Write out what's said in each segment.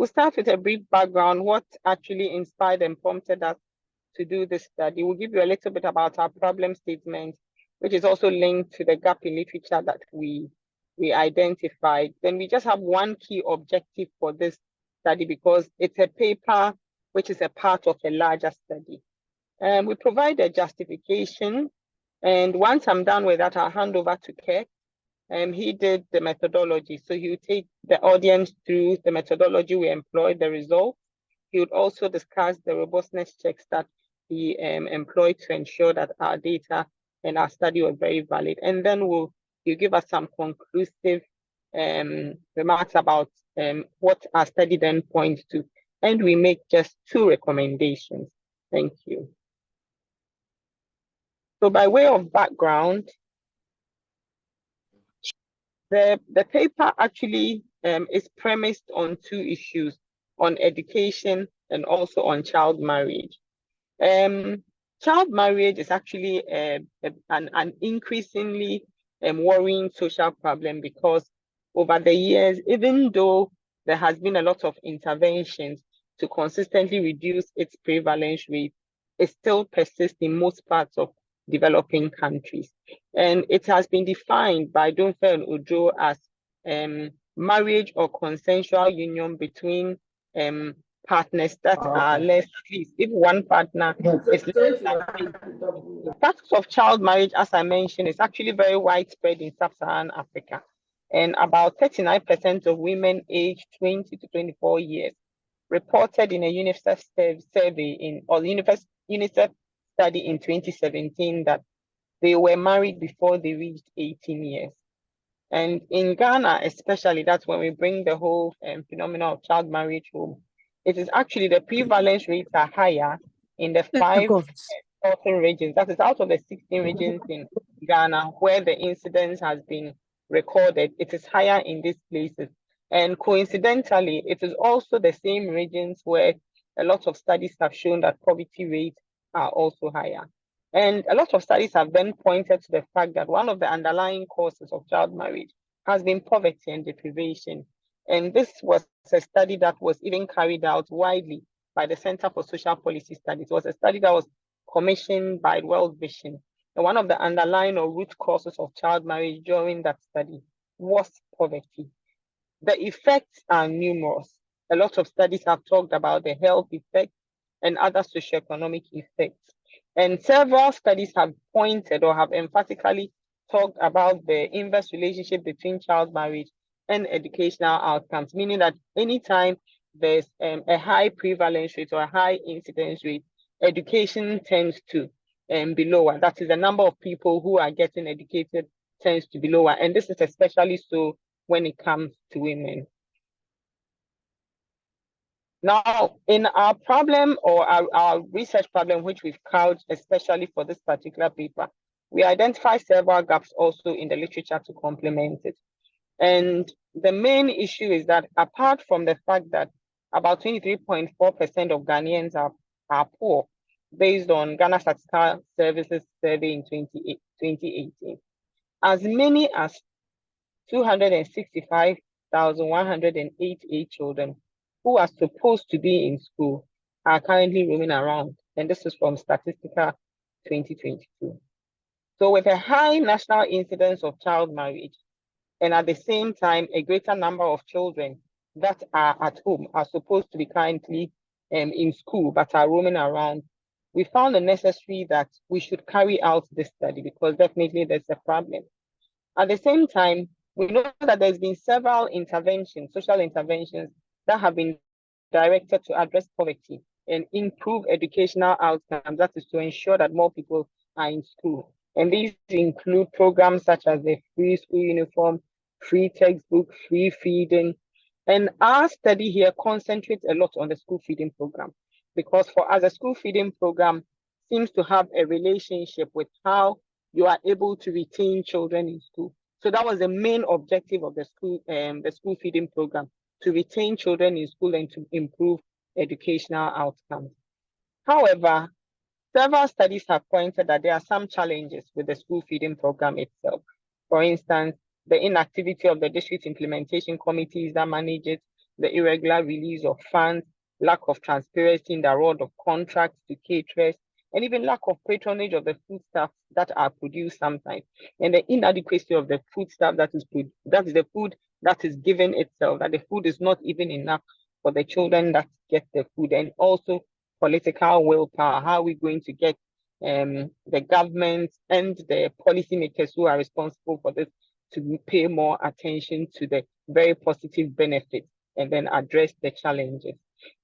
we'll start with a brief background, what actually inspired and prompted us to do this study. We'll give you a little bit about our problem statement, which is also linked to the gap in literature that we identified. Then we just have one key objective for this study because it's a paper which is a part of a larger study. We provide a justification, and once I'm done with that, I'll hand over to Kirk. He did the methodology, so he would take the audience through the methodology we employed, the results. He would also discuss the robustness checks that he employed to ensure that our data and our study was very valid. And then he'll give us some conclusive remarks about what our study then points to. And we make just 2 recommendations. Thank you. So by way of background, the paper actually is premised on 2 issues, on education and also on child marriage. Child marriage is actually an increasingly worrying social problem because over the years, even though there has been a lot of interventions to consistently reduce its prevalence rate, it still persists in most parts of developing countries. And it has been defined by Dunfe and Ojo as marriage or consensual union between partners that are less, at least if one partner is less than. The practice of child marriage, as I mentioned, is actually very widespread in sub-Saharan Africa. And about 39% of women aged 20 to 24 years reported in a UNICEF survey UNICEF study in 2017 that they were married before they reached 18 years. And in Ghana, especially, that's when we bring the whole phenomenon of child marriage home. It is actually the prevalence rates are higher in the 5 northern regions. That is out of the 16 regions in Ghana where the incidence has been recorded. It is higher in these places. And coincidentally, it is also the same regions where a lot of studies have shown that poverty rates are also higher. And a lot of studies have then pointed to the fact that one of the underlying causes of child marriage has been poverty and deprivation. And this was a study that was even carried out widely by the Center for Social Policy Studies. It was a study that was commissioned by World Vision. And one of the underlying or root causes of child marriage during that study was poverty. The effects are numerous. A lot of studies have talked about the health effects and other socioeconomic effects. And several studies have pointed or have emphatically talked about the inverse relationship between child marriage and educational outcomes, meaning that anytime there's a high prevalence rate or a high incidence rate, education tends to be lower. That is, the number of people who are getting educated tends to be lower. And this is especially so when it comes to women. Now, in our problem or our research problem, which we've couched especially for this particular paper, we identify several gaps also in the literature to complement it. And the main issue is that apart from the fact that about 23.4% of Ghanaians are poor, based on Ghana Statistical Services survey in 2018, as many as 265,188 children who are supposed to be in school are currently roaming around. And this is from Statistica 2022. So with a high national incidence of child marriage, and at the same time, a greater number of children that are at home are supposed to be currently in school, but are roaming around, we found it necessary that we should carry out this study because definitely there's a problem. At the same time, we know that there's been several interventions, social interventions, that have been directed to address poverty and improve educational outcomes. That is to ensure that more people are in school. And these include programs such as the free school uniform, free textbook, free feeding. And our study here concentrates a lot on the school feeding program because for us, a school feeding program seems to have a relationship with how you are able to retain children in school. So that was the main objective of the school feeding program, to retain children in school and to improve educational outcomes. However, several studies have pointed that there are some challenges with the school feeding program itself. For instance, the inactivity of the district implementation committees that manage it, the irregular release of funds, lack of transparency in the award of contracts to caterers, and even lack of patronage of the foodstuffs that are produced sometimes, and the inadequacy of the foodstuff that is the food that is given itself, that the food is not even enough for the children that get the food, and also political willpower. How are we going to get the government and the policymakers who are responsible for this to pay more attention to the very positive benefits and then address the challenges?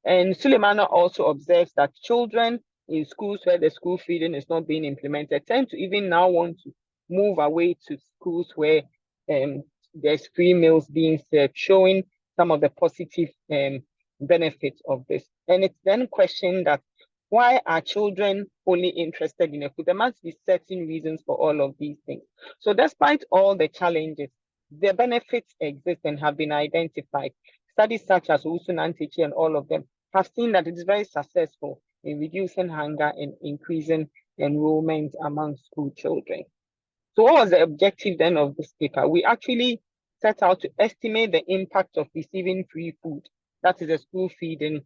And Suleimana also observes that children in schools where the school feeding is not being implemented tend to even now want to move away to schools where there's free meals being served, showing some of the positive benefits of this. And it's then questioned that why are children only interested in a food? There must be certain reasons for all of these things. So despite all the challenges, the benefits exist and have been identified. Studies such as Usunantichi and all of them have seen that it's very successful in reducing hunger and increasing enrollment among school children. So what was the objective then of this paper? We actually set out to estimate the impact of receiving free food, that is a school feeding,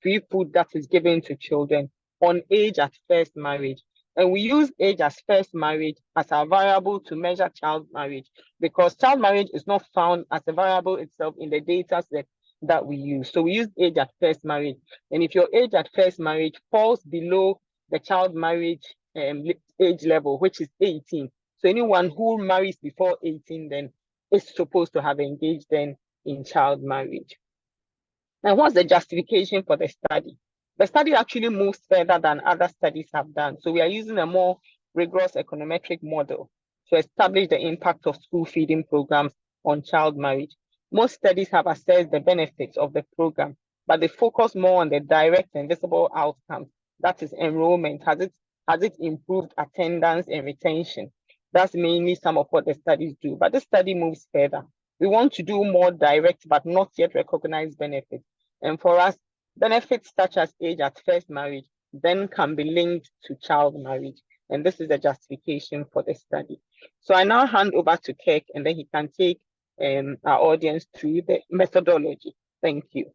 free food that is given to children on age at first marriage. And we use age as first marriage as a variable to measure child marriage, because child marriage is not found as a variable itself in the data set that we use. So we use age at first marriage. And if your age at first marriage falls below the child marriage age level, which is 18, so anyone who marries before 18 then is supposed to have engaged then in child marriage. And what's the justification for the study? The study actually moves further than other studies have done. So we are using a more rigorous econometric model to establish the impact of school feeding programs on child marriage. Most studies have assessed the benefits of the program, but they focus more on the direct and visible outcomes. That is enrollment. Has it improved attendance and retention? That's mainly some of what the studies do. But this study moves further. We want to do more direct but not yet recognized benefits. And for us, benefits such as age at first marriage then can be linked to child marriage. And this is the justification for the study. So I now hand over to Kirk, and then he can take our audience through the methodology. Thank you.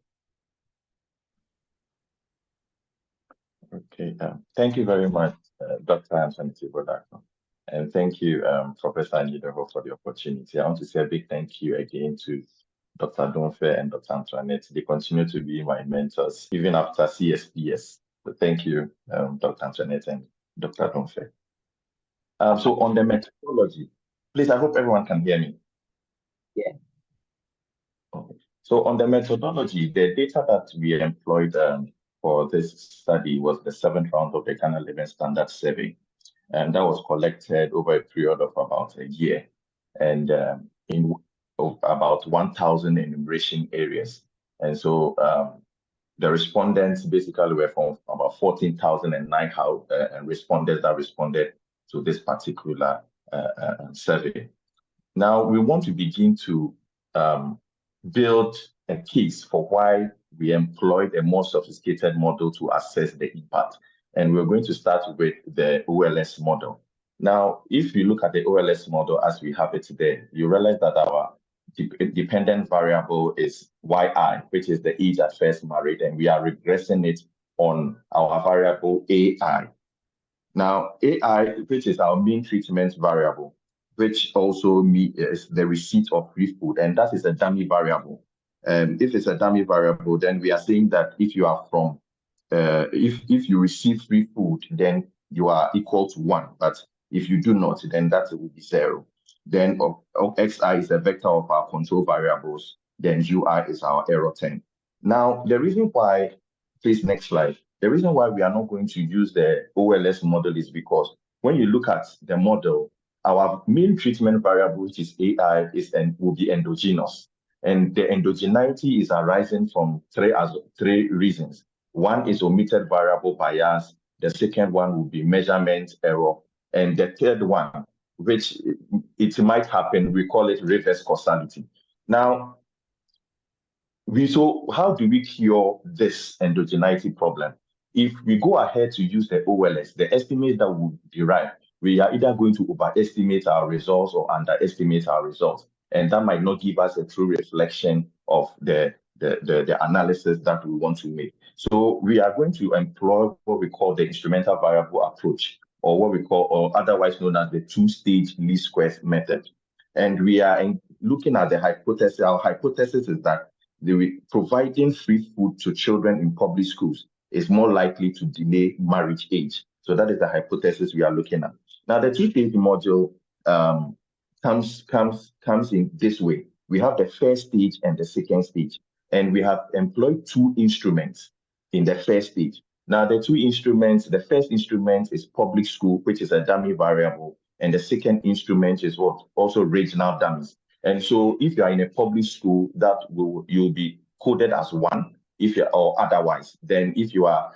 Okay, thank you very much, Dr. Anthony Tibodako. And thank you, Professor Nidoho, for the opportunity. I want to say a big thank you again to Dr. Donfe and Dr. Antoinette. They continue to be my mentors, even after CSPS. So thank you, Dr. Antoinette and Dr. Donfe. So on the methodology, please, I hope everyone can hear me. Yeah. Okay. So on the methodology, the data that we employed for this study was the 7th round of the Ghana Living Standard Survey. And that was collected over a period of about a year, and in about 1,000 enumeration areas. And so the respondents basically were from about 14,009 respondents that responded to this particular survey. Now, we want to begin to build a case for why we employed a more sophisticated model to assess the impact. And we're going to start with the OLS model. Now, if you look at the OLS model as we have it today, you realize that our dependent variable is YI, which is the age at first married, and we are regressing it on our variable AI. Now, AI, which is our mean treatment variable, which also is the receipt of free food, and that is a dummy variable. If it's a dummy variable, then we are saying that if you are from if you receive free food, then you are equal to 1. But if you do not, then that will be 0. Then xi is a vector of our control variables. Then ui is our error term. Now, the reason why, please, next slide. The reason why we are not going to use the OLS model is because when you look at the model, our mean treatment variable, which is AI, will be endogenous. And the endogeneity is arising from three reasons. One is omitted variable bias. The second one will be measurement error. And the third one, which it might happen, we call it reverse causality. Now, so how do we cure this endogeneity problem? If we go ahead to use the OLS, the estimate that we derive, we are either going to overestimate our results or underestimate our results. And that might not give us a true reflection of the the analysis that we want to make. So we are going to employ what we call the instrumental variable approach, or what we call, or otherwise known as the two-stage least squares method. And we are looking at the hypothesis. Our hypothesis is that providing free food to children in public schools is more likely to delay marriage age. So that is the hypothesis we are looking at. Now, the two-stage module comes in this way. We have the first stage and the second stage, and we have employed two instruments in the first stage. Now, the two instruments, the first instrument is public school, which is a dummy variable, and the second instrument is what? Also regional dummies. And so if you are in a public school, you'll be coded as 1, if you're, or otherwise. Then if you are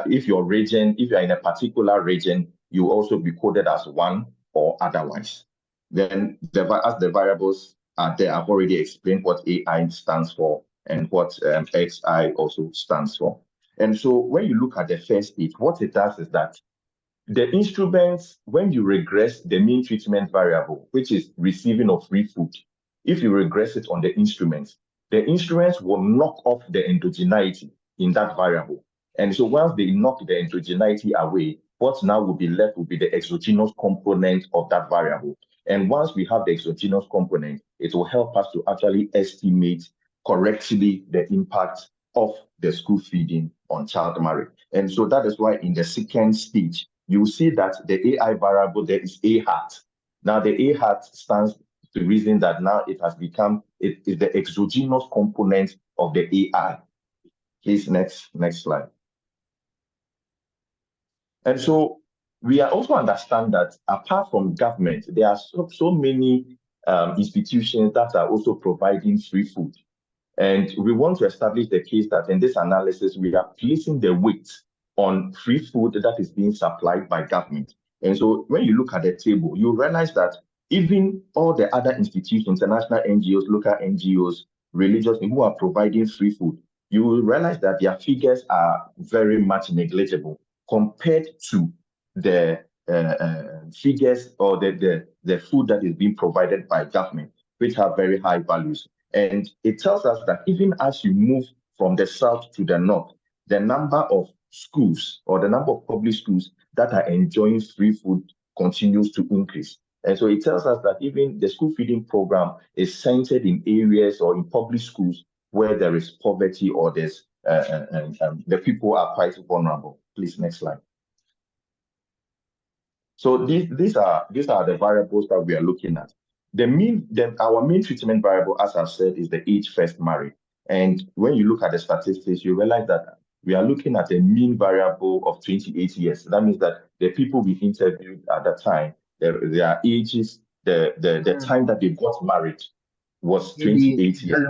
if you're in a particular region, you also be coded as 1 or otherwise. Then as the variables are there, I've already explained what AI stands for and what XI also stands for. And so when you look at the first stage, what it does is that the instruments, when you regress the mean treatment variable, which is receiving of free food, if you regress it on the instruments will knock off the endogeneity in that variable. And so once they knock the endogeneity away, what now will be left will be the exogenous component of that variable. And once we have the exogenous component, it will help us to actually estimate correctly the impact of the school feeding on child marriage. And so that is why in the second stage, you see that the AI variable there is A hat. Now the A hat stands to the reason that now it has become, it is the exogenous component of the AI. Please, next slide. And so we also understand that apart from government, there are so many institutions that are also providing free food. And we want to establish the case that in this analysis, we are placing the weight on free food that is being supplied by government. And so when you look at the table, you realize that even all the other institutions, international NGOs, local NGOs, religious, who are providing free food, you will realize that their figures are very much negligible compared to the figures or the food that is being provided by government, which have very high values. And it tells us that even as you move from the south to the north, the number of schools or the number of public schools that are enjoying free food continues to increase. And so it tells us that even the school feeding program is centered in areas or in public schools where there is poverty or there's the people are quite vulnerable. Please, next slide. So these are the variables that we are looking at. Our mean treatment variable, as I've said, is the age first married. And when you look at the statistics, you realize that we are looking at a mean variable of 28 years. That means that the people we interviewed at that time, their ages, the time that they got married was 28 years.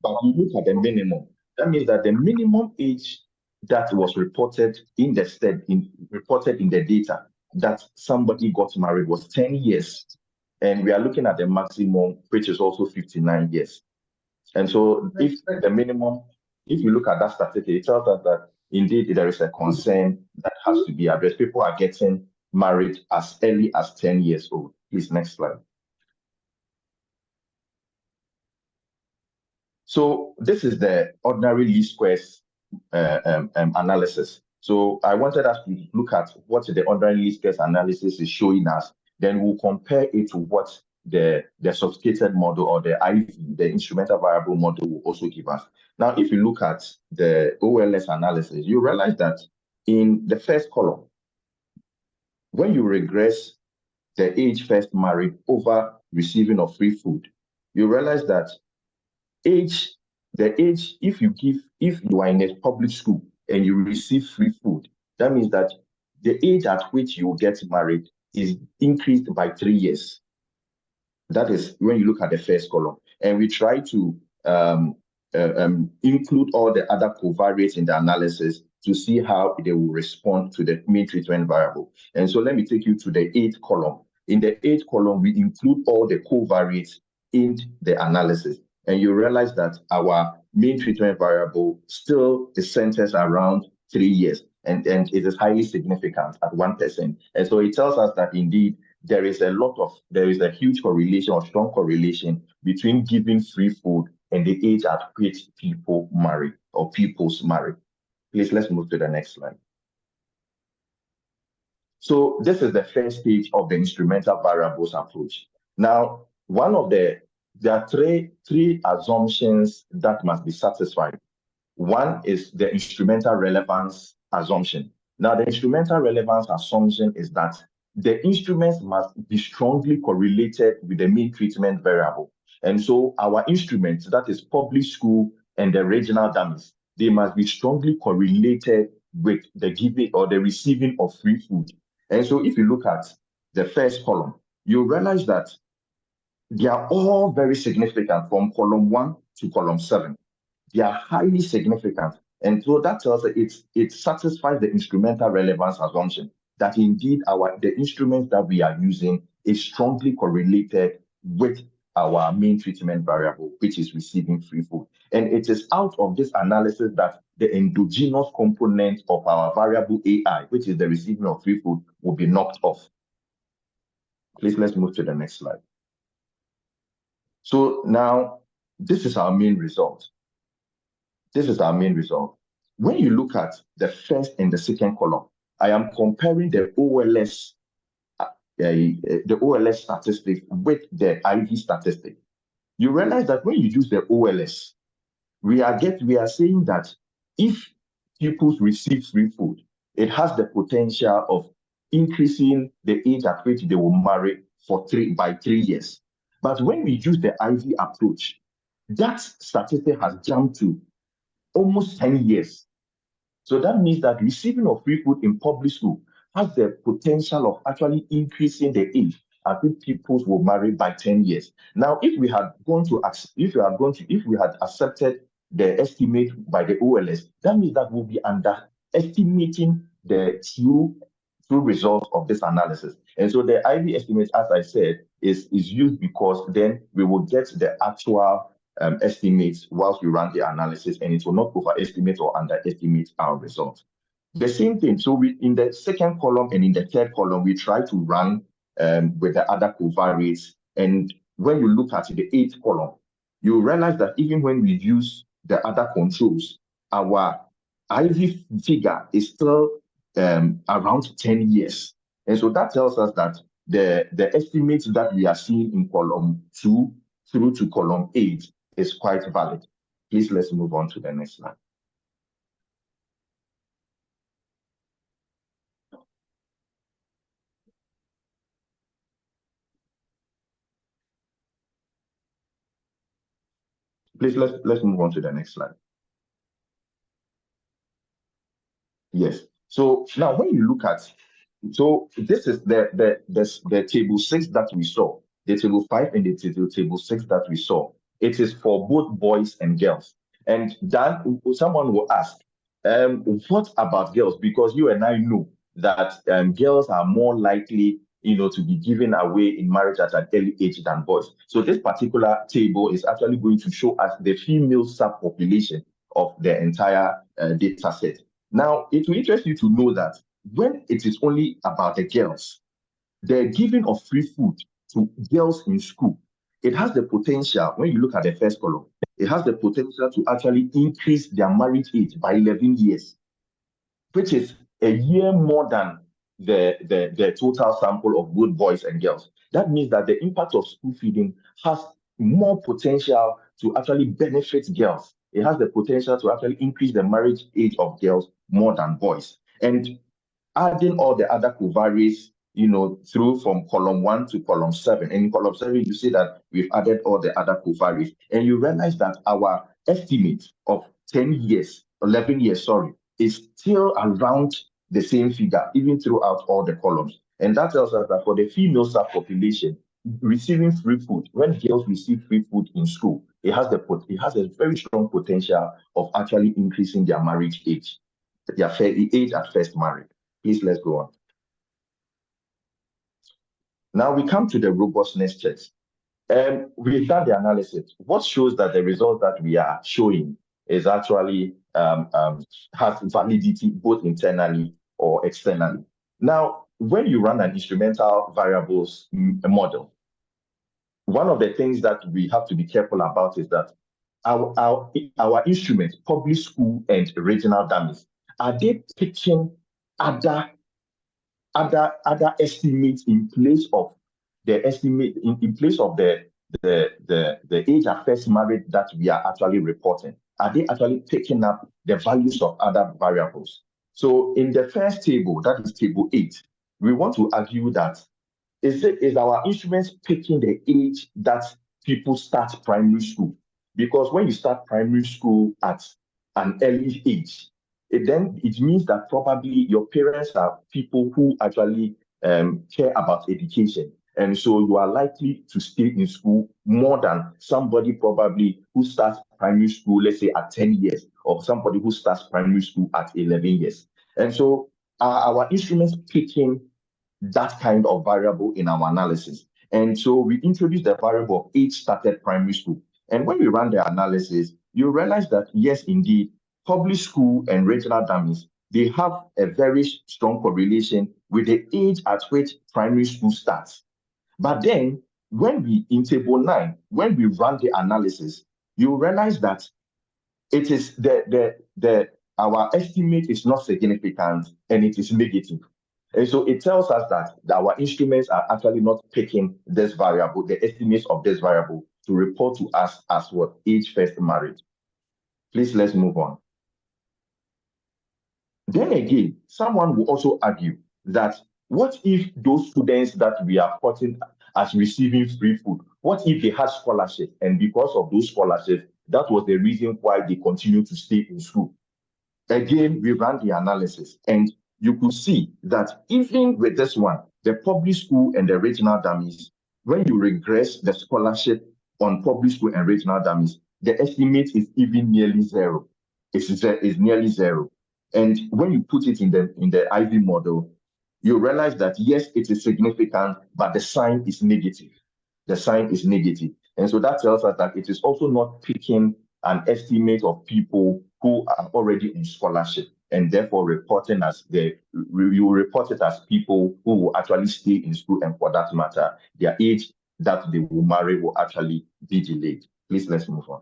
But you look at the minimum. That means that the minimum age that was reported in the data that somebody got married was 10 years. And we are looking at the maximum, which is also 59 years. And so if the minimum, if you look at that statistic, it tells us that indeed there is a concern that has to be addressed. People are getting married as early as 10 years old. Please, next slide. So this is the ordinary least squares analysis. So I wanted us to look at what the ordinary least squares analysis is showing us. Then we'll compare it to what the sophisticated model or the IV, the instrumental variable model, will also give us. Now, if you look at the OLS analysis, you realize that in the first column, when you regress the age first married over receiving of free food, you realize that the age, if you are in a public school and you receive free food, that means that the age at which you get married is increased by 3 years. That is when you look at the first column. And we try to include all the other covariates in the analysis to see how they will respond to the mean treatment variable. And so let me take you to the 8th column. In the 8th column, we include all the covariates in the analysis. And you realize that our mean treatment variable still is centered around 3 years, and it is highly significant at 1%. And so it tells us that indeed there is a huge correlation or strong correlation between giving free food and the age at which people marry or pupils marry. Please, let's move to the next slide. So this is the first stage of the instrumental variables approach. Now, there are three assumptions that must be satisfied. One is the instrumental relevance assumption. Now, the instrumental relevance assumption is that the instruments must be strongly correlated with the mean treatment variable. And so our instruments, that is public school and the regional dummies, they must be strongly correlated with the giving or the receiving of free food. And so if you look at the first column, you realize that they are all very significant from column 1 to column 7. They are highly significant. And so that tells us it satisfies the instrumental relevance assumption that indeed the instruments that we are using is strongly correlated with our main treatment variable, which is receiving free food. And it is out of this analysis that the endogenous component of our variable AI, which is the receiving of free food, will be knocked off. Please, let's move to the next slide. So now, this is our main result. This is our main result. When you look at the first and the second column, I am comparing the OLS statistic with the IV statistic. You realize that when you use the OLS, we are saying that if pupils receive free food, it has the potential of increasing the age at which they will marry by 3 years. But when we use the IV approach, that statistic has jumped to almost 10 years. So that means that receiving of free food in public school has the potential of actually increasing the age at which people will marry by 10 years. Now, if we had accepted the estimate by the OLS, that means that we'll be underestimating the true result of this analysis. And so the IV estimate, as I said, is used because then we will get the actual estimates whilst we run the analysis, and it will not overestimate or underestimate our results. The same thing. So in the second column and in the third column, we try to run with the other covariates. And when you look at the 8th column, you realize that even when we use the other controls, our IV figure is still around 10 years. And so that tells us that the estimates that we are seeing in column 2 through to column 8 is quite valid. Please, let's move on to the next slide. Please, let's move on to the next slide. Yes. So now when you look at, so this is the table 6 that we saw, the table 5 and the table 6 that we saw. It is for both boys and girls. And then someone will ask, what about girls? Because you and I know that girls are more likely, to be given away in marriage at an early age than boys. So this particular table is actually going to show us the female subpopulation of the entire data set. Now, it will interest you to know that when it is only about the girls, the giving of free food to girls in school, it has the potential, when you look at the first column, it has the potential to actually increase their marriage age by 11 years, which is a year more than the total sample of both boys and girls. That means that the impact of school feeding has more potential to actually benefit girls. It has the potential to actually increase the marriage age of girls more than boys. And adding all the other covariates, through from column 1 to column 7. And in column 7, you see that we've added all the other covariates. And you realize that our estimate of 11 years, is still around the same figure, even throughout all the columns. And that tells us that for the female subpopulation, receiving free food, when girls receive free food in school, it has a very strong potential of actually increasing their marriage age, their age at first marriage. Please, let's go on. Now we come to the robustness checks. We've done the analysis. What shows that the result that we are showing is actually has validity both internally or externally. Now, when you run an instrumental variables model, one of the things that we have to be careful about is that our instruments, public school and regional dummies, are they picking other estimates in place of the estimate in place of the age at first marriage that we are actually reporting? Are they actually picking up the values of other variables? So in the first table, that is table 8, we want to argue that is our instruments picking the age that people start primary school? Because when you start primary school at an early age, it means that probably your parents are people who actually care about education. And so you are likely to stay in school more than somebody probably who starts primary school, let's say at 10 years, or somebody who starts primary school at 11 years. And so our instruments picking that kind of variable in our analysis. And so we introduced the variable of age started primary school. And when we ran the analysis, you realize that, yes, indeed, public school and regional dummies, they have a very strong correlation with the age at which primary school starts. But then, in table 9, when we run the analysis, you realize that it is our estimate is not significant and it is negative. And so it tells us that our instruments are actually not picking this variable, the estimates of this variable, to report to us as what? Age first marriage. Please, let's move on. Then again, someone will also argue that what if those students that we are putting as receiving free food, what if they had scholarships, and because of those scholarships, that was the reason why they continue to stay in school? Again, we ran the analysis, and you could see that even with this one, the public school and the regional dummies, when you regress the scholarship on public school and regional dummies, the estimate is even nearly zero. It's nearly zero. And when you put it in the IV model, you realize that yes, it is significant, but the sign is negative. The sign is negative. And so that tells us that it is also not picking an estimate of people who are already in scholarship, and therefore reporting as you report it as people who will actually stay in school, and for that matter, their age that they will marry will actually be delayed. Please, let's move on.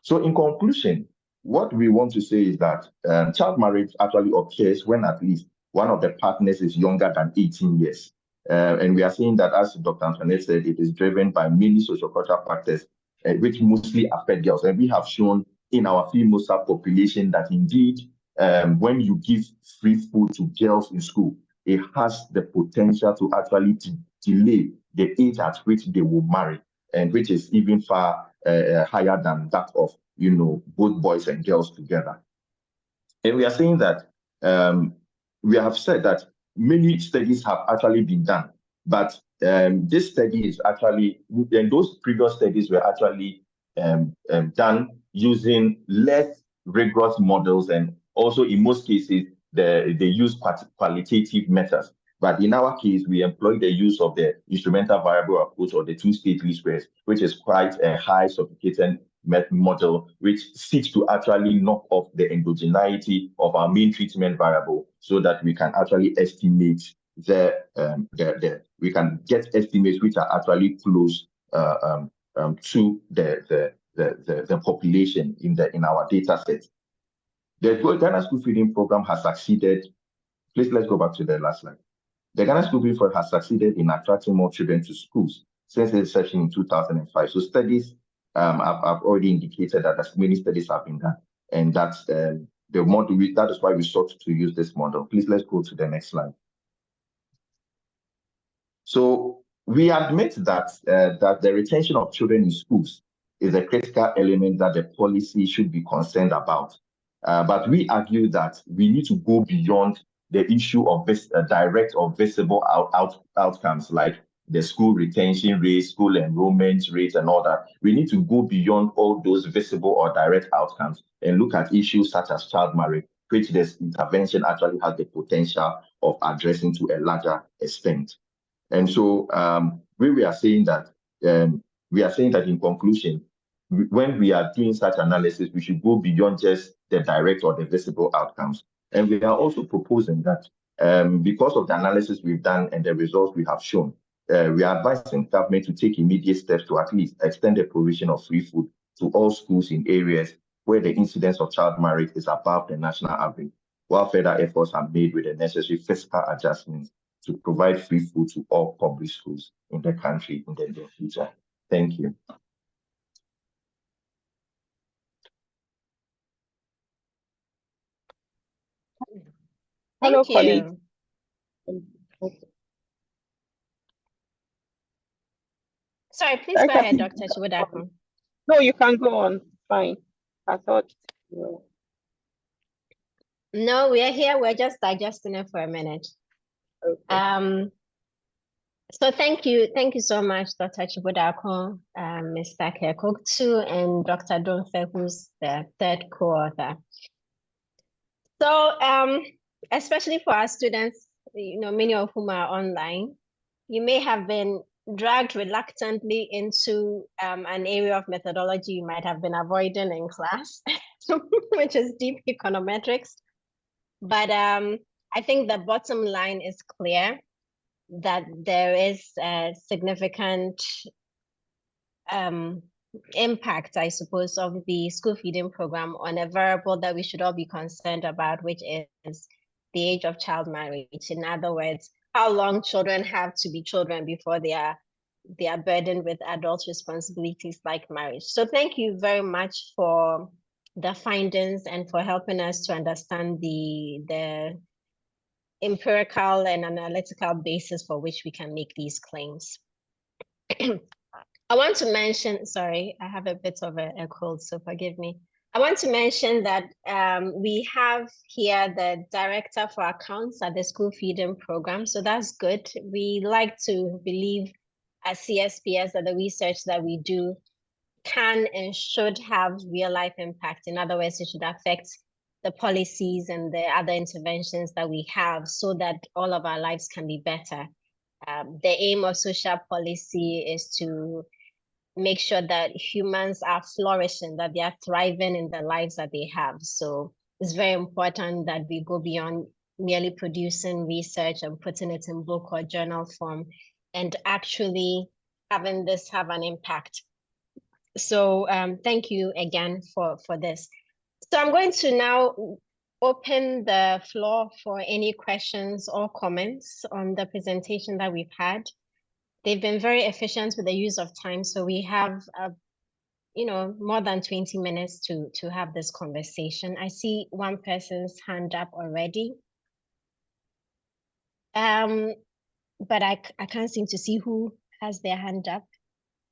So in conclusion, what we want to say is that child marriage actually occurs when at least one of the partners is younger than 18 years. And we are saying that, as Dr. Antoinette said, it is driven by many sociocultural factors, which mostly affect girls. And we have shown in our female subpopulation that indeed, when you give free food to girls in school, it has the potential to actually delay the age at which they will marry, and which is even far higher than that of, both boys and girls together. And we are saying that we have said that many studies have actually been done, but this study is actually, and those previous studies were actually done using less rigorous models, and also in most cases they use qualitative methods. But in our case, we employ the use of the instrumental variable approach, or the two-stage least squares, which is quite a high sophisticated model, which seeks to actually knock off the endogeneity of our main treatment variable, so that we can actually estimate we can get estimates which are actually close to the population in our data set. The Ghana School Feeding Program has succeeded. Please, let's go back to the last slide. The Ghana School Feeding Program has succeeded in attracting more children to schools since its inception in 2005. So studies I've already indicated that as many studies have been done, and that's the model. That is why we sought to use this model. Please, let's go to the next slide. So we admit that that the retention of children in schools is a critical element that the policy should be concerned about. But we argue that we need to go beyond the issue of direct or visible outcomes, like the school retention rate, school enrollment rate, and all that. We need to go beyond all those visible or direct outcomes and look at issues such as child marriage, which this intervention actually has the potential of addressing to a larger extent. And so we are saying that in conclusion, when we are doing such analysis, we should go beyond just the direct or the visible outcomes. And we are also proposing that because of the analysis we've done and the results we have shown, we are advising government to take immediate steps to at least extend the provision of free food to all schools in areas where the incidence of child marriage is above the national average, while further efforts are made with the necessary fiscal adjustments to provide free food to all public schools in the country in the near future. Thank you. Hello, Thank you. colleagues. Sorry, please go ahead, Dr. Chibodako. No, you can go on. Fine. I thought. No, we are here. We're just digesting it for a minute. Okay. So thank you so much, Dr. Chibodako, Mr. Kekoktu, and Dr. Donfe, who's the third co-author. So especially for our students, many of whom are online, you may have been dragged reluctantly into an area of methodology you might have been avoiding in class, which is deep econometrics. But I think the bottom line is clear that there is a significant impact, I suppose, of the school feeding program on a variable that we should all be concerned about, which is the age of child marriage. In other words, how long children have to be children before they are burdened with adult responsibilities like marriage. So thank you very much for the findings and for helping us to understand the empirical and analytical basis for which we can make these claims. I want to mention, sorry, I have a bit of a cold, so forgive me. I want to mention that we have here the director for accounts at the school feeding program, so that's good. We like to believe as CSPS that the research that we do can and should have real life impact. In other words, it should affect the policies and the other interventions that we have so that all of our lives can be better. The aim of social policy is to make sure that humans are flourishing, that they are thriving in the lives that they have. So it's very important that we go beyond merely producing research and putting it in book or journal form and actually having this have an impact. So thank you again for this. So I'm going to now open the floor for any questions or comments on the presentation that we've had. They've been very efficient with the use of time, so we have more than 20 minutes to have this conversation. I see one person's hand up already. But I can't seem to see who has their hand up.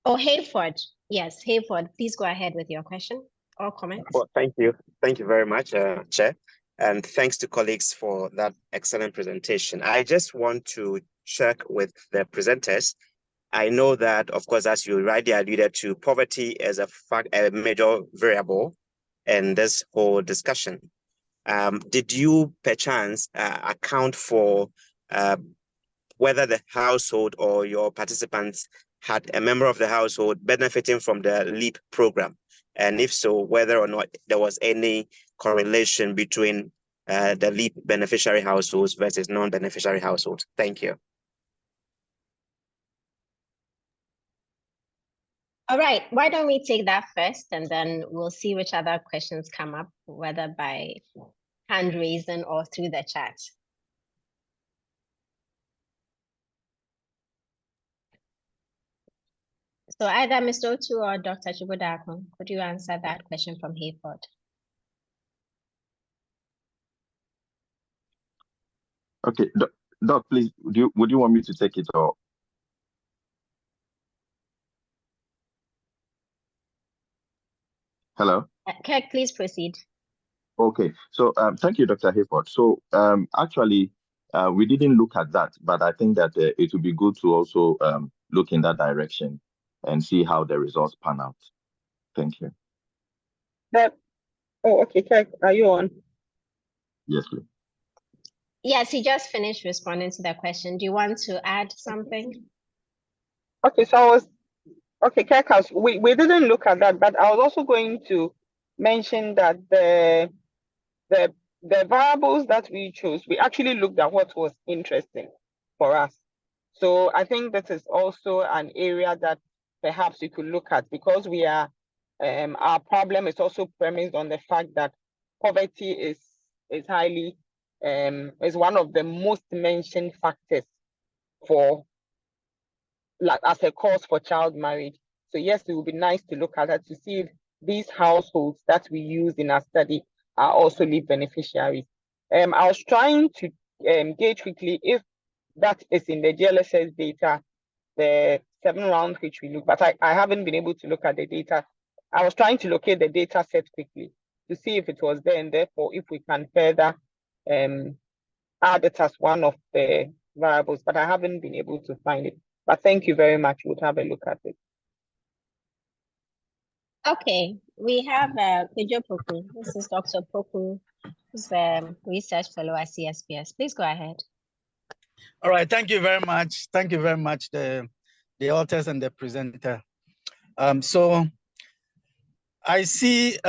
Oh, Hayford. Yes, Hayford, please go ahead with your question or comment. Well, thank you. Thank you very much, Chair. And thanks to colleagues for that excellent presentation. I just want to check with the presenters. I know that, of course, as you rightly alluded to, poverty is a major variable in this whole discussion. Did you perchance account for whether the household or your participants had a member of the household benefiting from the LEAP program? And if so, whether or not there was any correlation between the LEAP beneficiary households versus non-beneficiary households? Thank you. All right, why don't we take that first, and then we'll see which other questions come up, whether by hand raising or through the chat. So either Mr. Otu or Dr. Chibodako, could you answer that question from Hayford? Okay, Doc, please, would you want me to take it or? Hello? Kirk, please proceed. Okay, so thank you, Dr. Hayford. So actually, we didn't look at that, but I think that it would be good to also look in that direction and see how the results pan out. Thank you. Oh, okay, Kirk, are you on? Yes, please. Yes, he just finished responding to that question. Do you want to add something? Okay, so Kirk, we didn't look at that, but I was also going to mention that the variables that we chose, we actually looked at what was interesting for us. So I think that is also an area that perhaps you could look at, because we are, our problem is also premised on the fact that poverty is highly, is one of the most mentioned factors for, like, as a cause for child marriage. So yes, it would be nice to look at that to see if these households that we use in our study are also lead beneficiaries. I was trying to gauge quickly if that is in the GLSS data, the 7 rounds which we look, but I haven't been able to look at the data. I was trying to locate the data set quickly to see if it was there, and therefore if we can further add it as one of the variables, but I haven't been able to find it. But thank you very much. We'll have a look at it. Okay, we have Pedro Poku. This is Dr. Poku, who's a research fellow at CSPS. Please go ahead. All right, thank you very much. Thank you very much, the authors and the presenter. So I see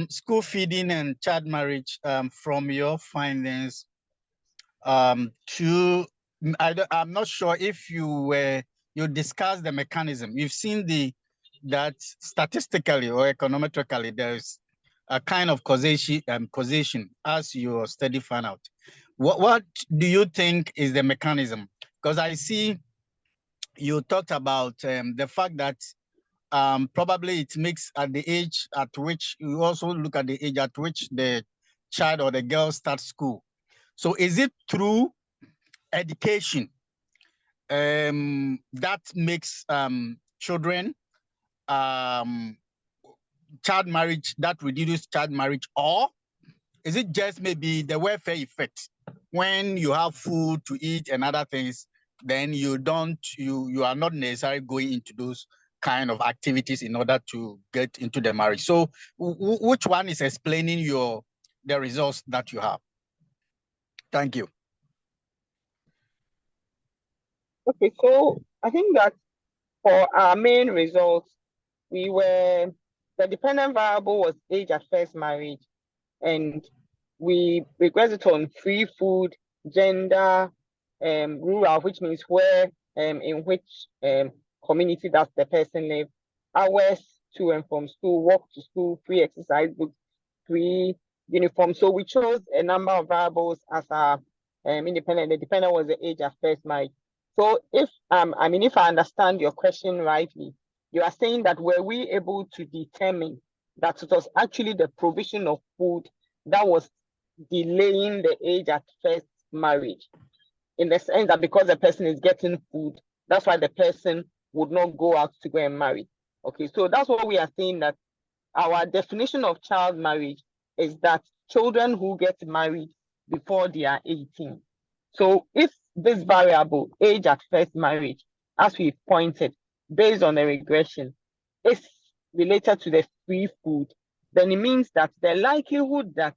school feeding and child marriage from your findings. I'm not sure if you discussed the mechanism. You've seen that statistically or econometrically there's a kind of causation as your study found out. What do you think is the mechanism? Because I see you talked about the fact that probably it makes at the age at which you also look at the age at which the child or the girl starts school. So is it through education that makes children child marriage, that reduces child marriage, or is it just maybe the welfare effect? When you have food to eat and other things, then you are not necessarily going into those kind of activities in order to get into the marriage. So which one is explaining the results that you have? Thank you. Okay, so I think that for our main results, the dependent variable was age at first marriage, and we regressed it on free food, gender, rural, which means where, in which community does the person live, hours to and from school, walk to school, free exercise books, free uniform. So we chose a number of variables as our independent. The dependent was the age at first marriage. So if if I understand your question rightly, you are saying that were we able to determine that it was actually the provision of food that was delaying the age at first marriage, in the sense that because the person is getting food, that's why the person would not go out to go and marry. Okay, so that's what we are saying, that our definition of child marriage is that children who get married before they are 18. So if this variable, age at first marriage, as we pointed, based on the regression, is related to the free food, then it means that the likelihood that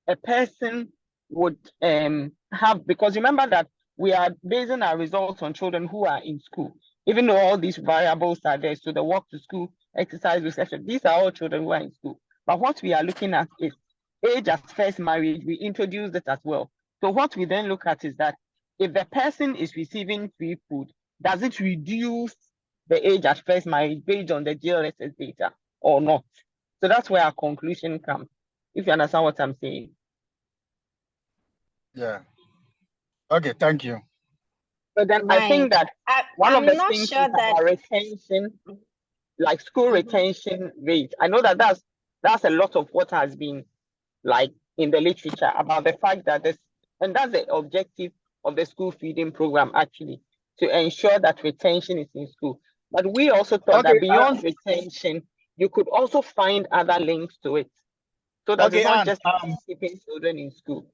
a person would have, because remember that we are basing our results on children who are in school, even though all these variables are there. So the walk to school, exercise, reception, these are all children who are in school. But what we are looking at is age at first marriage. We introduced it as well. So what we then look at is that if the person is receiving free food, does it reduce the age at first marriage based on the GLSS data or not? So that's where our conclusion comes, if you understand what I'm saying. Yeah. Okay, thank you. But then I think that one of the things is about retention, like school retention rate. I know that that's a lot of what has been like in the literature about the fact that this, and that's the objective of the school feeding program, actually, to ensure that retention is in school. But we also thought that beyond retention, you could also find other links to it. So that it's not just keeping children in school.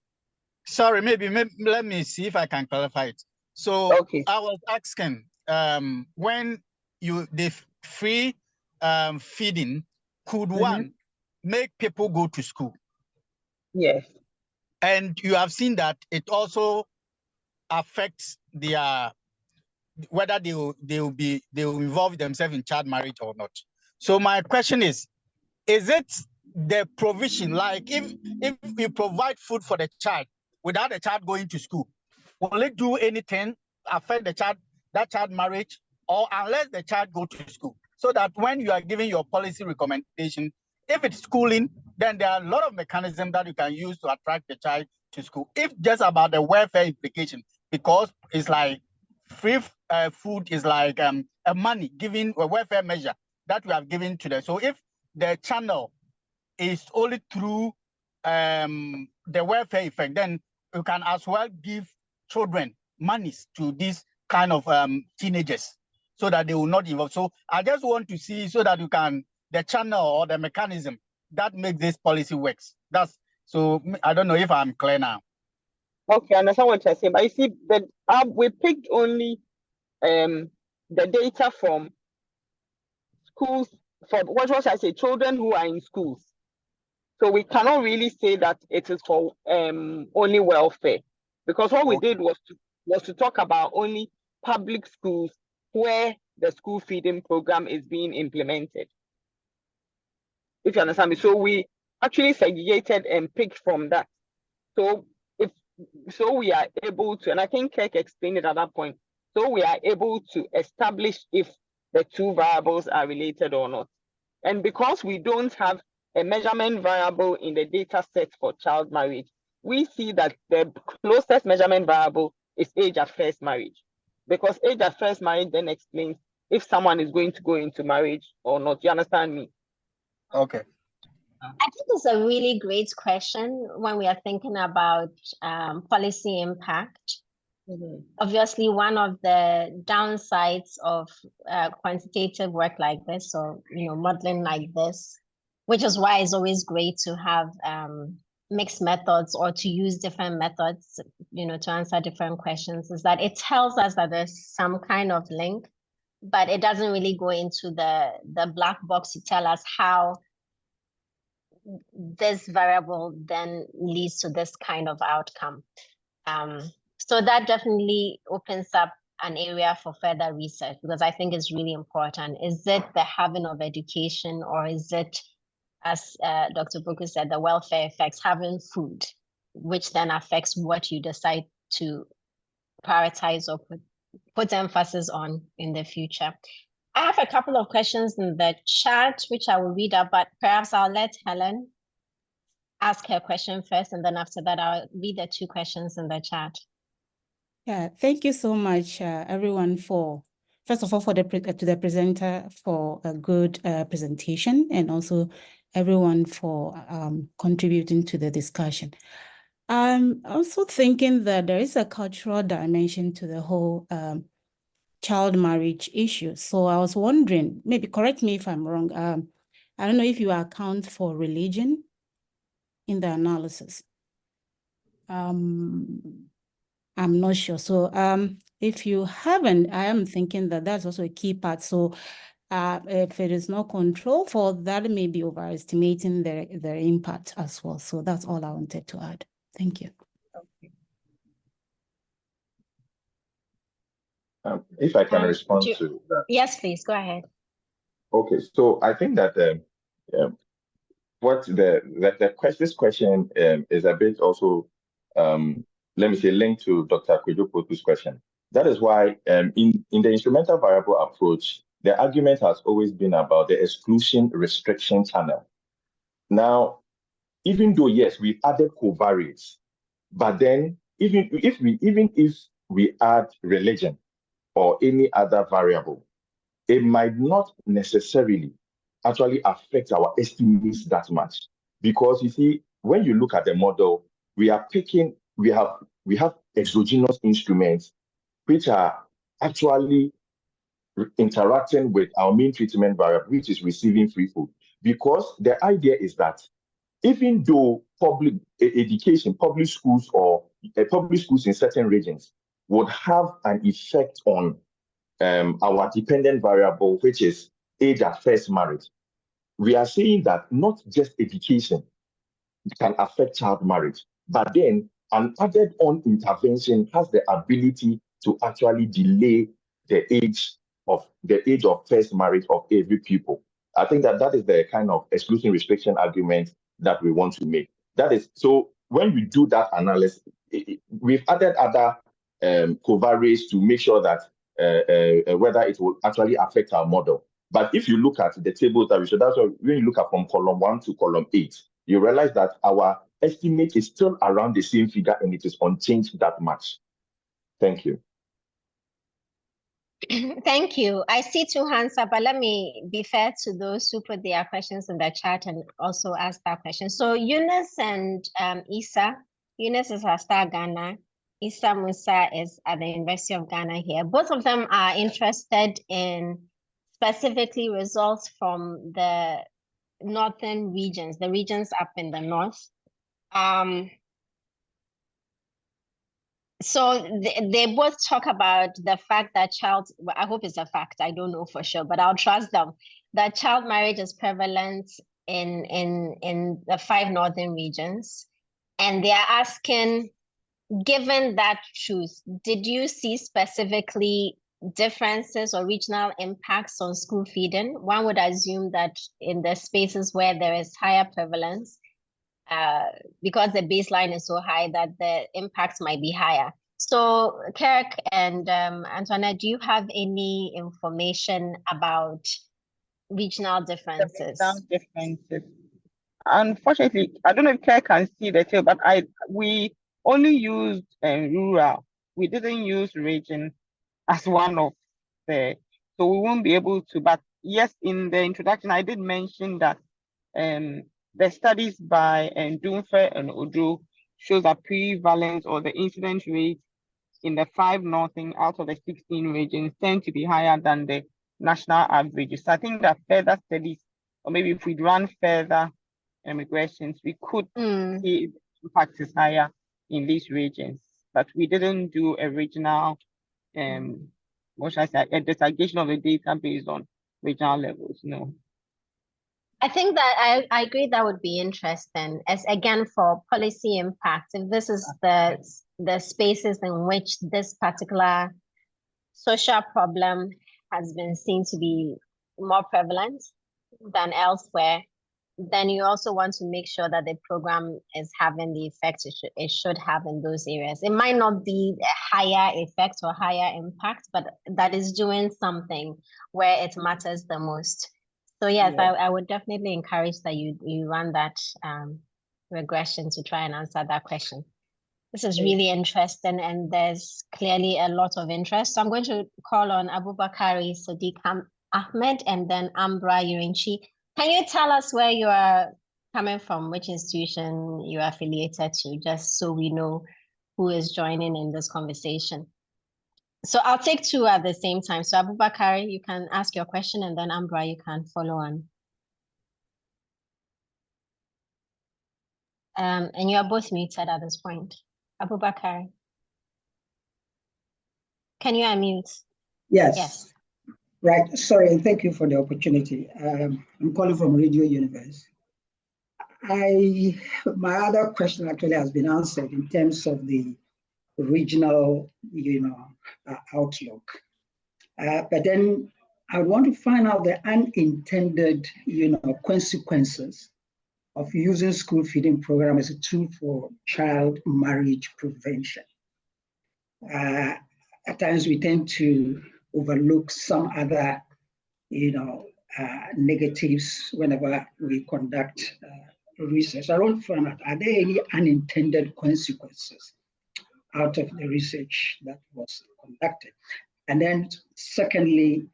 Sorry, maybe let me see if I can clarify it. So okay. I was asking, when the free feeding, could one make people go to school? Yes. And you have seen that it also affects their, whether they will involve themselves in child marriage or not. So my question is it the provision, like if you provide food for the child without the child going to school, will it do anything affect the child that child marriage, or unless the child go to school. So that when you are giving your policy recommendation, if it's schooling, then there are a lot of mechanisms that you can use to attract the child to school. If just about the welfare implication, because it's like free food is like a money giving a welfare measure that we have given to them. So if the channel is only through the welfare effect, then you can as well give children monies to these kind of teenagers so that they will not involve. So I just want to see so that you can, the channel or the mechanism that makes this policy works. That's, so I don't know if I'm clear now. Okay, I understand what you're saying, but you see that we picked only the data from schools, for what was I say, children who are in schools. So we cannot really say that it is for only welfare, because what we did was to talk about only public schools where the school feeding program is being implemented. If you understand me, so we actually segregated and picked from that. So we are able to, and I think Kirk explained it at that point. So we are able to establish if the two variables are related or not. And because we don't have a measurement variable in the data set for child marriage, we see that the closest measurement variable is age at first marriage, because age at first marriage then explains if someone is going to go into marriage or not. You understand me? Okay. I think it's a really great question when we are thinking about policy impact. Obviously, one of the downsides of quantitative work like this, or modeling like this, which is why it's always great to have mixed methods or to use different methods, to answer different questions, is that it tells us that there's some kind of link, but it doesn't really go into the black box to tell us how this variable then leads to this kind of outcome. So that definitely opens up an area for further research, because I think it's really important. Is it the having of education, or is it, as Dr. Boku said, the welfare effects, having food, which then affects what you decide to prioritize or put emphasis on in the future? I have a couple of questions in the chat, which I will read out, but perhaps I'll let Helen ask her question first, and then after that, I'll read the two questions in the chat. Yeah, thank you so much, everyone, for, first of all, to the presenter for a good presentation, and also everyone for contributing to the discussion. I'm also thinking that there is a cultural dimension to the whole child marriage issue. So I was wondering, maybe correct me if I'm wrong, I don't know if you account for religion in the analysis. I'm not sure. So if you haven't, I am thinking that that's also a key part. So if it is not controlled for, that may be overestimating their impact as well. So that's all I wanted to add. Thank you. If I can respond to that. Yes, please, go ahead. Okay, so I think that what this question is a bit also, let me say, linked to Dr. Kwejopotu's question. That is why in the instrumental variable approach, the argument has always been about the exclusion restriction channel. Now, even though, yes, we added covariates, but then even if we add religion or any other variable, it might not necessarily actually affect our estimates that much. Because you see, when you look at the model, we have exogenous instruments which are actually interacting with our main treatment variable, which is receiving free food. Because the idea is that even though public education, public schools in certain regions would have an effect on our dependent variable, which is age at first marriage, we are saying that not just education can affect child marriage, but then an added-on intervention has the ability to actually delay the age of first marriage of every pupil. I think that is the kind of exclusion restriction argument that we want to make. That is, so when we do that analysis, we've added other covariates to make sure that whether it will actually affect our model. But if you look at the tables that we showed, that's why when you look at from column 1 to column 8, you realize that our estimate is still around the same figure and it is unchanged that much. Thank you. Thank you. I see 2 hands up, but let me be fair to those who put their questions in the chat and also ask that question. So Eunice and Isa. Eunice is at Star Ghana. Isa Musa is at the University of Ghana here. Both of them are interested in specifically results from the northern regions, the regions up in the north. So they both talk about the fact that well, I hope it's a fact, I don't know for sure, but I'll trust them, that child marriage is prevalent in the 5 northern regions. And they're asking, given that truth, did you see specifically differences or regional impacts on school feeding? One would assume that in the spaces where there is higher prevalence, because the baseline is so high, that the impacts might be higher. So Kirk and Antoinette, do you have any information about regional differences? Unfortunately, I don't know if Kirk can see the table, but we only used rural. We didn't use region as one of the, so we won't be able to. But yes, in the introduction, I did mention that the studies by Dunfer and Odo shows that prevalence or the incidence rate in the 5 northern out of the 16 regions tend to be higher than the national averages. So I think that further studies, or maybe if we run further regressions, we could see the impact is higher in these regions. But we didn't do a regional, what should I say, a disaggregation of the data based on regional levels, no. I think that I agree that would be interesting, as again for policy impact, if this is the spaces in which this particular social problem has been seen to be more prevalent than elsewhere, then you also want to make sure that the program is having the effect it should have in those areas. It might not be a higher effect or higher impact, but that is doing something where it matters the most. So yes, yeah. I would definitely encourage that you run that regression to try and answer that question. This is really interesting, and there's clearly a lot of interest. So I'm going to call on Abubakari Sadiq Ahmed and then Ambra Yurinchi. Can you tell us where you are coming from, which institution you are affiliated to, just so we know who is joining in this conversation? So I'll take 2 at the same time. So Abubakari, you can ask your question, and then Ambra, you can follow on. And you are both muted at this point. Abubakari, can you unmute? Yes. Yes. Right. Sorry, and thank you for the opportunity. I'm calling from Radio Universe. My other question actually has been answered in terms of the regional, outlook. But then I want to find out the unintended, consequences of using school feeding program as a tool for child marriage prevention. At times we tend to overlook some other, negatives whenever we conduct research. I want to find out, are there any unintended consequences out of the research that was conducted? And then secondly,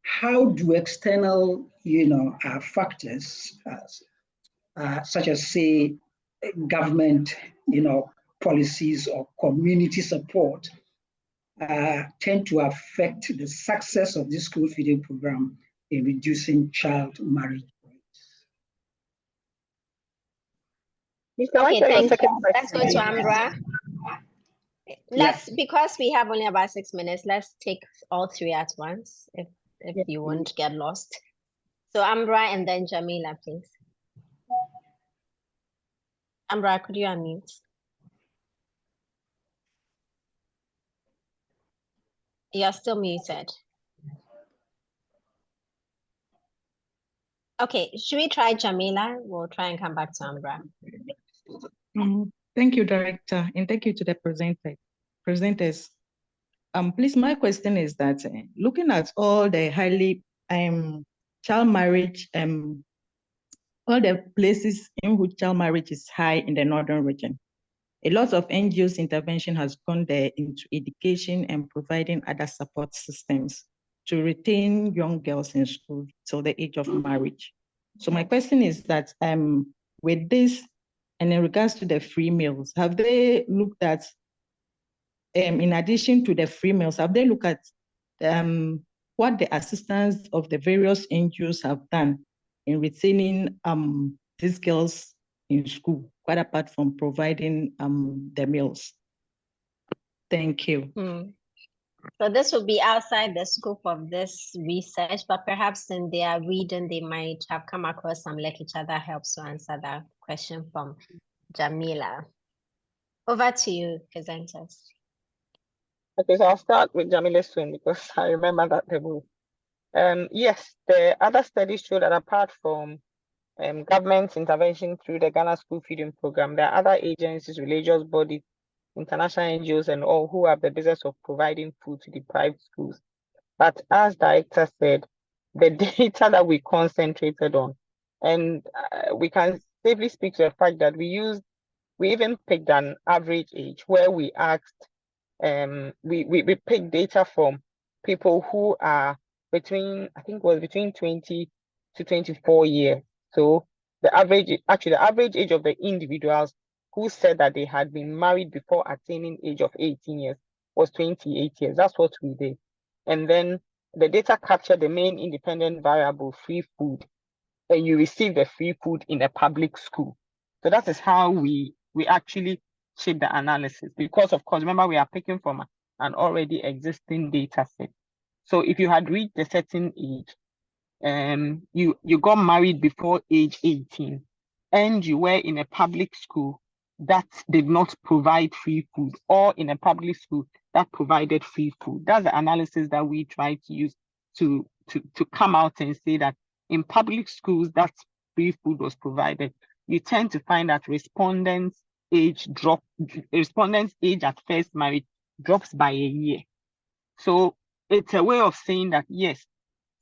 how do external, factors, such as say government, policies or community support tend to affect the success of this school feeding program in reducing child marriage rates? Okay, thank you. Let's go to Ambra. Because we have only about 6 minutes, let's take all 3 at once, if you won't get lost. So Ambra and then Jamila, please. Ambra, could you unmute? You're still muted. Okay, should we try Jamila? We'll try and come back to Ambra. Thank you, Director, and thank you to the presenters. Please, my question is that looking at all the highly child marriage, all the places in which child marriage is high in the northern region, a lot of NGOs intervention has gone there into education and providing other support systems to retain young girls in school till the age of marriage. So my question is that with this, and in regards to the free meals, have they looked at, in addition to the free meals, have they looked at what the assistance of the various NGOs have done in retaining these girls in school, quite apart from providing the meals? Thank you. So this will be outside the scope of this research, but perhaps in their reading, they might have come across some literature that helps to answer that question from Jamila. Over to you, presenters. Okay, so I'll start with Jamila soon because I remember that table. Yes, the other studies show that apart from government intervention through the Ghana School Feeding Program, there are other agencies, religious bodies, international NGOs, and all who have the business of providing food to deprived schools. But as Director said, the data that we concentrated on, and we can safely speak to the fact that we even picked an average age where we asked, we picked data from people who are between 20 to 24 years. So the average age of the individuals who said that they had been married before attaining age of 18 years was 28 years. That's what we did. And then the data captured the main independent variable, free food, and you receive the free food in a public school. So that is how we actually shape the analysis, because of course, remember, we are picking from an already existing data set. So if you had reached a certain age, you got married before age 18, and you were in a public school that did not provide free food, or in a public school that provided free food. That's the analysis that we try to use to come out and say that in public schools that free food was provided, you tend to find that respondents' age at first marriage drops by a year. So it's a way of saying that, yes,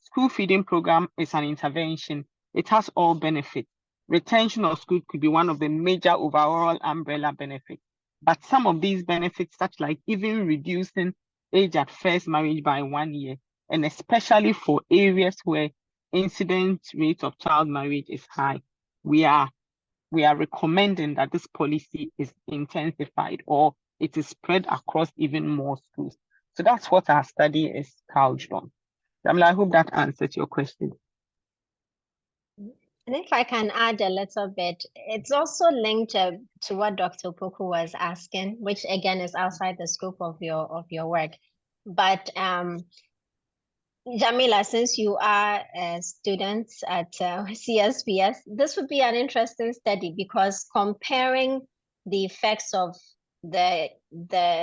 school feeding program is an intervention. It has all benefits. Retention of school could be one of the major overall umbrella benefits. But some of these benefits, such like even reducing age at first marriage by 1 year, and especially for areas where incidence rate of child marriage is high, we are recommending that this policy is intensified or it is spread across even more schools. So that's what our study is couched on. I hope that answers your question. And if I can add a little bit, it's also linked to what Dr. Poku was asking, which again is outside the scope of your work. But Jamila, since you are a student at CSPS, this would be an interesting study, because comparing the effects of the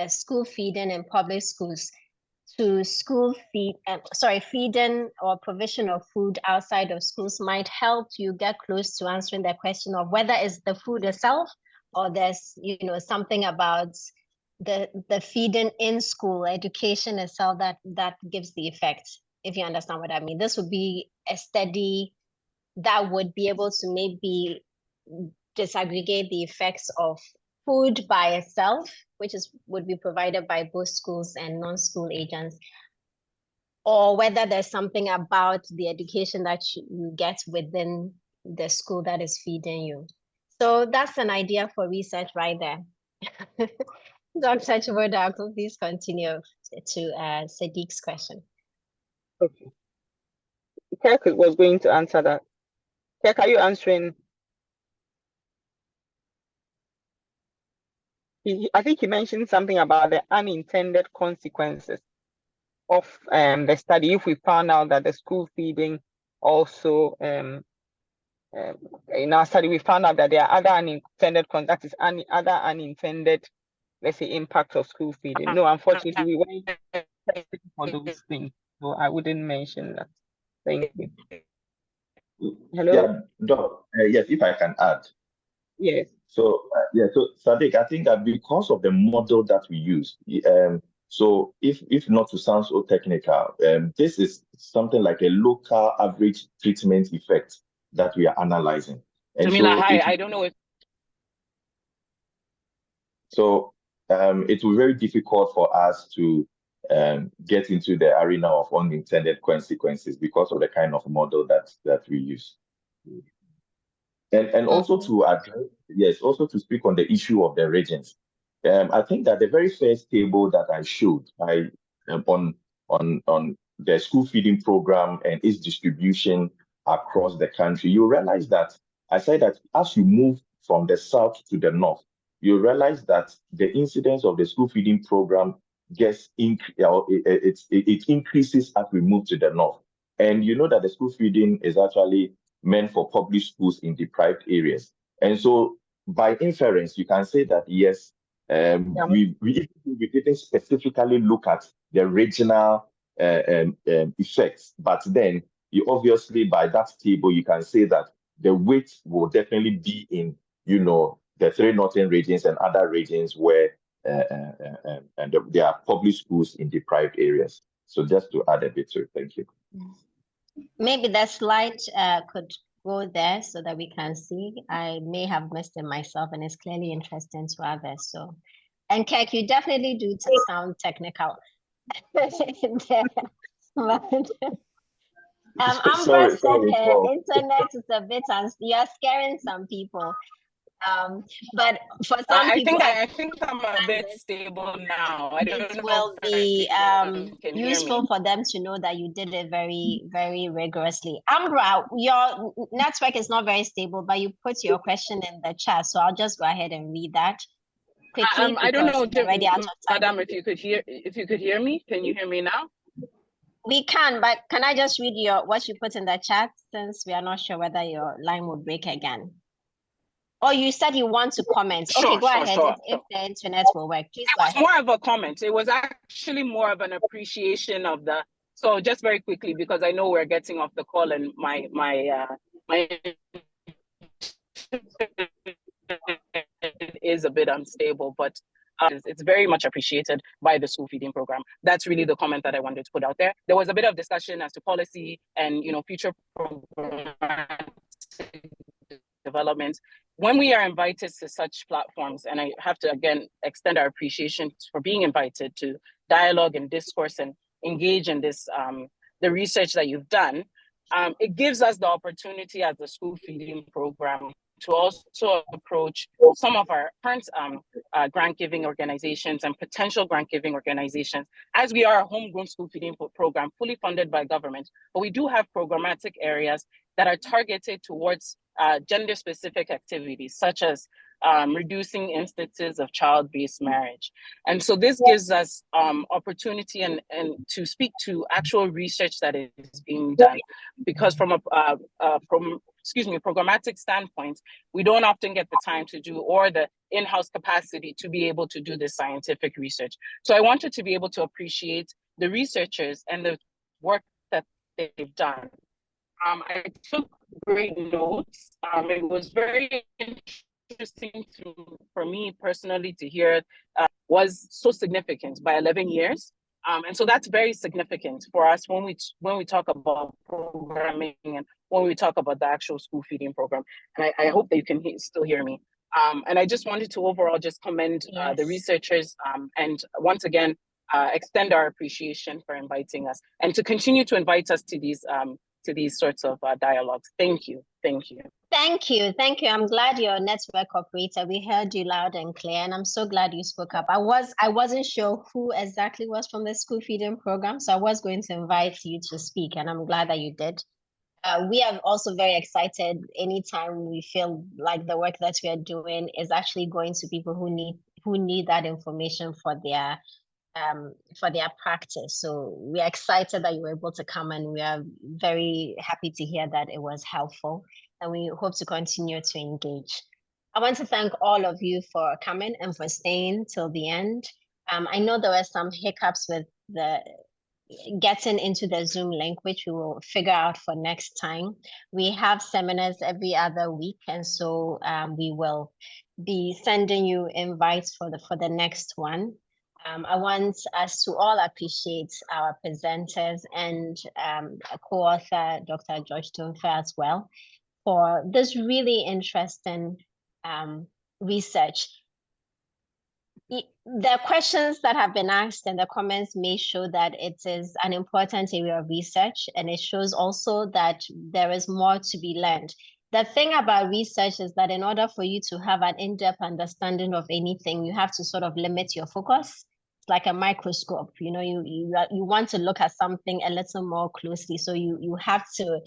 school feeding in public schools to feeding or provision of food outside of schools might help you get close to answering the question of whether it's the food itself or there's something about the feeding in school education itself that gives the effect, if you understand what I mean. This would be a study that would be able to maybe disaggregate the effects of food by itself, which would be provided by both schools and non-school agents, or whether there's something about the education that you get within the school that is feeding you. So that's an idea for research right there. Dr. Chiboda, please continue to Sadiq's question. Okay. Kirk was going to answer that. Kirk, are you answering? I think he mentioned something about the unintended consequences of the study. If we found out that the school feeding also, in our study, we found out that there are other unintended unintended, let's say, impacts of school feeding. No, unfortunately, we weren't testing for those things, so I wouldn't mention that. Thank you. Hello? Yeah, Doc, yes, if I can add. Yes. So, so Sadiq, I think that because of the model that we use, So if not to sound so technical, this is something like a local average treatment effect that we are analyzing. And Jamila, so hi, I don't know if. So it will be very difficult for us to get into the arena of unintended consequences because of the kind of model that we use. And also to address, yes, also to speak on the issue of the regions. I think that the very first table that I showed on the school feeding program and its distribution across the country, you realize that I said that as you move from the south to the north, you realize that the incidence of the school feeding program it increases as we move to the north. And you know that the school feeding is actually meant for public schools in deprived areas. And so by inference, you can say that, yes, we didn't specifically look at the regional effects, but then you obviously, by that table, you can say that the weight will definitely be in, the 3 northern regions and other regions where and there are public schools in deprived areas. So just to add a bit to it, thank you. Maybe that slide could go there so that we can see. I may have missed it myself, and it's clearly interesting to others. So, and Kek, you definitely do sound technical. Amber said her internet is a bit, you're scaring some people. But for some people, I think I'm a bit stable now. I don't know. It will be useful for them to know that you did it very, very rigorously. Ambra, your network is not very stable, but you put your question in the chat, so I'll just go ahead and read that quickly. I don't know, already out of time. Madam, if you could hear me. Can you hear me now? We can, but can I just read what you put in the chat, since we are not sure whether your line will break again? Oh, you said you want to comment. Sure, okay, go ahead. Sure. If the internet will work, please go ahead. It was more of a comment. It was actually more of an appreciation of the. So just very quickly, because I know we're getting off the call and my is a bit unstable, but it's very much appreciated by the school feeding program. That's really the comment that I wanted to put out there. There was a bit of discussion as to policy and future program development. When we are invited to such platforms, and I have to again extend our appreciation for being invited to dialogue and discourse and engage in this the research that you've done, it gives us the opportunity as the school feeding program to also approach some of our current grant giving organizations and potential grant giving organizations, as we are a homegrown school feeding program fully funded by government. But we do have programmatic areas that are targeted towards gender specific activities, such as reducing instances of child-based marriage. And so this gives us opportunity and to speak to actual research that is being done, because from a programmatic standpoint, we don't often get the time to do, or the in-house capacity to be able to do this scientific research. So I wanted to be able to appreciate the researchers and the work that they've done. I took great notes. It was very interesting for me personally to hear was so significant by 11 years. And so that's very significant for us when we talk about programming and when we talk about the actual school feeding program. And I hope that you can still hear me. And I just wanted to overall just commend the researchers and once again, extend our appreciation for inviting us and to continue to invite us to these sorts of dialogues. Thank you. Thank you. Thank you. Thank you. I'm glad you're a network operator. We heard you loud and clear, and I'm so glad you spoke up. I wasn't sure who exactly was from the school feeding program, so I was going to invite you to speak, and I'm glad that you did. We are also very excited anytime we feel like the work that we are doing is actually going to people who need that information for their practice. So we are excited that you were able to come, and we are very happy to hear that it was helpful, and we hope to continue to engage. I want to thank all of you for coming and for staying till the end. I know there were some hiccups with the getting into the Zoom link, which we will figure out for next time. We have seminars every other week, and so we will be sending you invites for the next one. I want us to all appreciate our presenters and co-author, Dr. George Tumfe, as well, for this really interesting research. The questions that have been asked and the comments may show that it is an important area of research, and it shows also that there is more to be learned. The thing about research is that in order for you to have an in-depth understanding of anything, you have to sort of limit your focus. It's like a microscope, you know, you want to look at something a little more closely. So you have to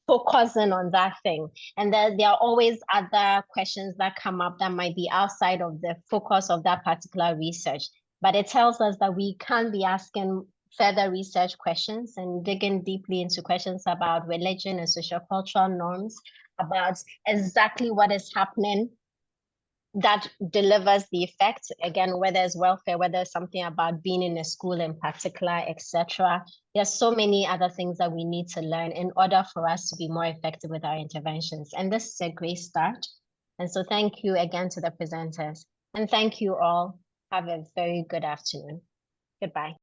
focus in on that thing. And then there are always other questions that come up that might be outside of the focus of that particular research. But it tells us that we can be asking further research questions and digging deeply into questions about religion and sociocultural norms, about exactly what is happening that delivers the effect, again, whether it's welfare, whether it's something about being in a school in particular, etc. There's so many other things that we need to learn in order for us to be more effective with our interventions. And this is a great start. And so thank you again to the presenters. And thank you all. Have a very good afternoon. Goodbye.